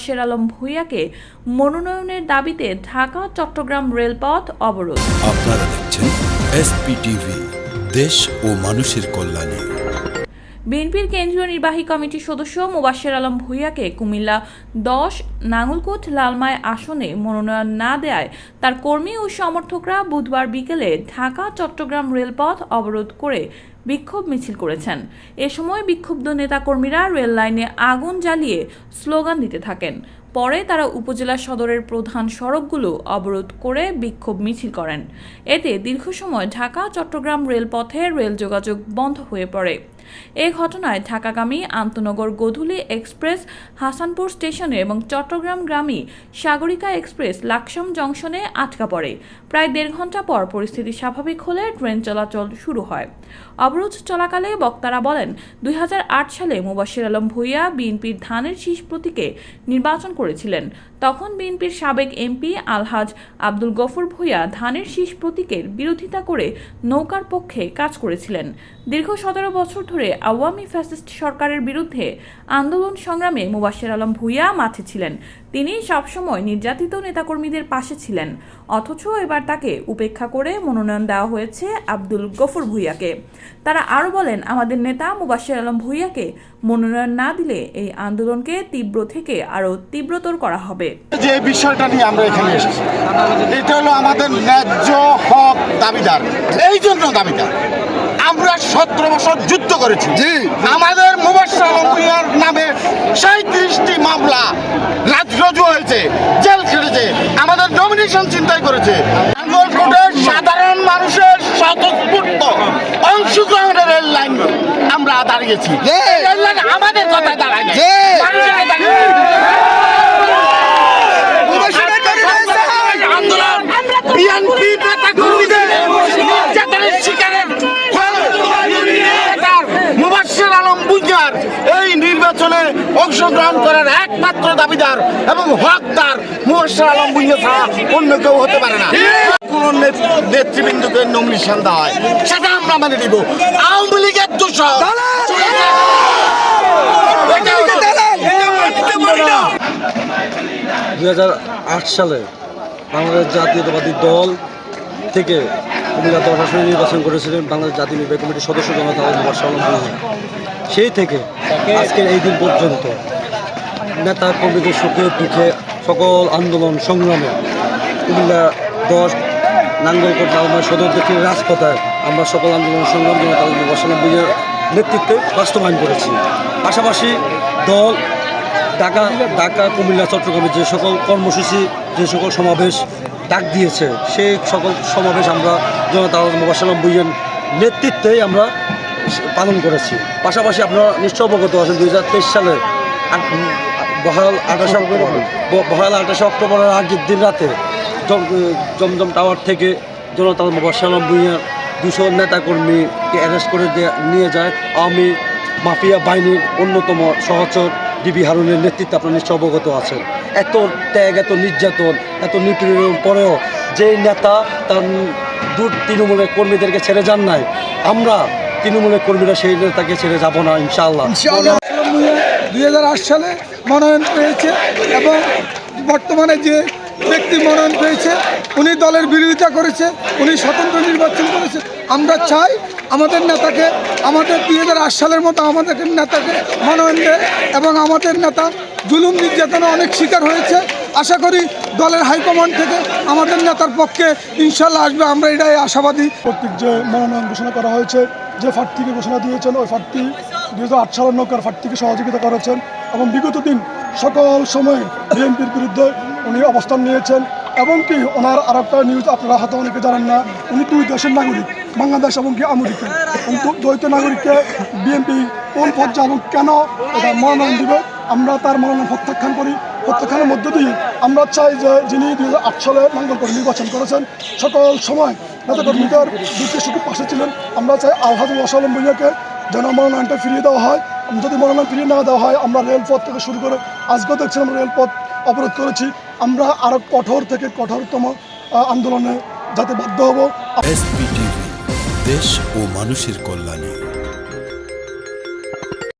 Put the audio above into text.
মুবাশ্শের আলম ভূঁইয়াকে মনোনয়নের দাবিতে ঢাকা চট্টগ্রাম রেলপথ অবরোধ। আপনারা দেখছেন এসপিটিভি, দেশ ও মানুষের কল্যাণে। বিএনপির কেন্দ্রীয় নির্বাহী কমিটির সদস্য মুবাশ্শের আলম ভূঁইয়াকে কুমিল্লা 10 নাঙ্গলকোট লালমাই আসনে মনোনয়ন না দেয়ায় তার কর্মী ও সমর্থকরা বুধবার বিকেলে ঢাকা চট্টগ্রাম রেলপথ অবরোধ করে বিক্ষোভ মিছিল করেছেন। এ সময় বিক্ষুব্ধ নেতাকর্মীরা রেল লাইনে আগুন জ্বালিয়ে স্লোগান দিতে থাকেন। পরে তারা উপজেলা সদরের প্রধান সড়কগুলো অবরোধ করে বিক্ষোভ মিছিল করেন। এতে দীর্ঘ সময় ঢাকা চট্টগ্রাম রেলপথে রেল যোগাযোগ বন্ধ হয়ে পড়ে। এ ঘটনায় ঢাকাগামী আন্তনগর গোধূলী এক্সপ্রেস হাসানপুর স্টেশনে এবং চট্টগ্রামগামী সাগরিকা এক্সপ্রেস লাকসাম জংশনে আটকা পড়ে। প্রায় 1.5 ঘন্টা পর পরিস্থিতি স্বাভাবিক হলে ট্রেন চলাচল শুরু হয়। অবরোধ চলাকালে বক্তারা বলেন, 2008 সালে মুবাশ্শের আলম ভূঁইয়া বিএনপির ধানের শীষ প্রতীকে নির্বাচন করেছিলেন। তখন বিএনপির সাবেক এমপি আলহাজ আব্দুল গফুর ভূঁইয়া ধানের শীষ প্রতীকের বিরোধিতা করে নৌকার পক্ষে কাজ করেছিলেন। দীর্ঘ 17 বছর ধরে আওয়ামী ফ্যাসিস্ট সরকারের বিরুদ্ধে আন্দোলন সংগ্রামে মুবাশ্শের আলম ভূঁইয়া মাঠে ছিলেন। তিনি সবসময় নির্যাতিত নেতাকর্মীদের পাশে ছিলেন। অথচ এবার তাকে উপেক্ষা করে মনোনয়ন দেওয়া হয়েছে আব্দুল গফুর ভূঁইয়াকে। তারা আরও বলেন, আমাদের নেতা মুবাশ্শের আলম ভূঁইয়াকে মনোনয়ন না দিলে এই আন্দোলনকে তীব্র থেকে আরও তীব্রতর করা হবে। যে বিষয়টা নিয়ে আমরা এখানে এসেছি, এটা হলো আমাদের ন্যায্য হক দাবিদার। এই জন্য দাবিদার আমরা 17 বছর যুদ্ধ করেছি। আমাদের মুবাশ্শের আলম ভূঁইয়ার নামে 37টি মামলা রুজু হয়েছে, জেল খেটেছে, আমাদের নমিনেশন চিন্তাই করেছে। নাঙ্গলকোটের সাধারণ মানুষের স্বতঃস্ফূর্ত অংশগ্রহণের রেল লাইন আমরা দাঁড়িয়েছি। রেল লাইন আমাদের কথা দাঁড়ায় আন্দোলন বিএনপি নেতা কর্মীদের নির্যাতনের শিকারের মুবাশ্শের আলম ভূঁইয়ার এই নির্বাচনে অংশগ্রহণ করার একমাত্র দাবিদার এবং হকদার মুবাশ্শের আলম ভূঁইয়া ছাড়া অন্য কেউ হতে পারে না। কোন নেতৃবৃন্দকে নমিনেশন দেওয়া হয় সেটা আমরা মেনে নিব। আওয়ামী লীগের দোষর 2008 সালে বাংলাদেশ জাতীয়তাবাদী দল থেকে কুমিল্লা 10 আসনে নির্বাচন করেছিলেন বাংলাদেশ জাতীয় নির্বাহী কমিটির সদস্য জনতা মুবাশ্শের আলম ভূঁইয়া। সেই থেকে আজকের এই দিন পর্যন্ত নেতা কর্মীদের সুখে দুঃখে সকল আন্দোলন সংগ্রামে কুমিল্লা 10 নাঙ্গলকোট লালমাই সদর দক্ষিণ রাজপথে আমরা সকল আন্দোলন সংগ্রাম জনতা মুবাশ্শের আলম ভূঁইয়ার নেতৃত্বে বাস্তবায়ন করেছি। পাশাপাশি দল ঢাকা কুমিল্লা চট্টগ্রামে যে সকল কর্মসূচি, যে সকল সমাবেশ ডাক দিয়েছে, সেই সকল সমাবেশ আমরা জনতা মুবাশ্শের আলম ভূঁইয়ার নেতৃত্বেই আমরা পালন করেছি। পাশাপাশি আপনারা নিশ্চয় অবগত আছেন 2023 সালে বহাল 28 অক্টোবরের আগের দিন রাতে জমজম টাওয়ার থেকে জনতা মুবাশ্শের আলম ভূঁইয়ার 200 নেতাকর্মীকে অ্যারেস্ট করে নিয়ে যায় আওয়ামী মাফিয়া বাহিনীর অন্যতম সহচর ডিবি হারুনের নেতৃত্বে আপনারা নিশ্চয় অবগত আছেন। এত ত্যাগ, এত নির্যাতন, এত নিপীড়নের পরেও যে নেতা তার তৃণমূলের কর্মীদেরকে ছেড়ে যান নাই, আমরা তৃণমূলের কর্মীরা সেই নেতাকে ছেড়ে যাব না ইনশাআল্লাহ। 2008 সালে মনোনয়ন পেয়েছে এবং বর্তমানে যে ব্যক্তি মনোনয়ন পেয়েছে উনি দলের বিরোধিতা করেছে, উনি স্বতন্ত্র নির্বাচন করেছে। আমরা চাই আমাদের নেতাকে, আমাদের 2008 সালের মতো আমাদের নেতাকে মনোনয়ন দেয় এবং আমাদের নেতা জুলুম নির্যাতনে অনেক শিকার হয়েছে। আশা করি দলের হাইকমান্ড থেকে আমাদের নেতার পক্ষে ইনশাল্লাহ আসবে, আমরা এটাই আশাবাদী। কর্তৃক যে মনোনয়ন ঘোষণা করা হয়েছে, যে প্রার্থীকে ঘোষণা দিয়েছেন ওই প্রার্থী 2008 সালের নৌকার প্রার্থীকে সহযোগিতা করেছেন এবং বিগত দিন সকল সময় বিএনপির বিরুদ্ধে উনি অবস্থান নিয়েছেন। এবং কি ওনার আর একটা নিউজ আপনারা হয়তো অনেকে জানেন না, উনি 2 দেশের নাগরিক, বাংলাদেশ এবং কি আমেরিকা। কিন্তু দ্বৈত নাগরিককে বিএনপি কোন পর্যায়ে এবং কেন এটা মনোনয়ন দিবে, আমরা তার মনোনয়ন প্রত্যাখ্যান করি। প্রত্যাখ্যানের মধ্য দিয়ে আমরা চাই যে যিনি 2008 সালে নাঙ্গলকোট নির্বাচন করেছেন সকল সময় নেতাকর্মীদের দুঃখে সুখে পাশে ছিলেন, আমরা চাই আলহাজ মুবাশ্শের আলম ভূঁইয়াকে যেন মনোনয়নটা ফিরিয়ে দেওয়া হয়। যদি মনোনয়ন ফিরিয়ে না দেওয়া হয় আমরা রেলপথ থেকে শুরু করে আজকেও দেখছিলাম রেলপথ অবরোধ করেছি। আমরা আরও কঠোর থেকে কঠোরতম আন্দোলনে যাতে বাধ্য হব। এসপিটিভি, দেশ ও মানুষের কল্যাণে।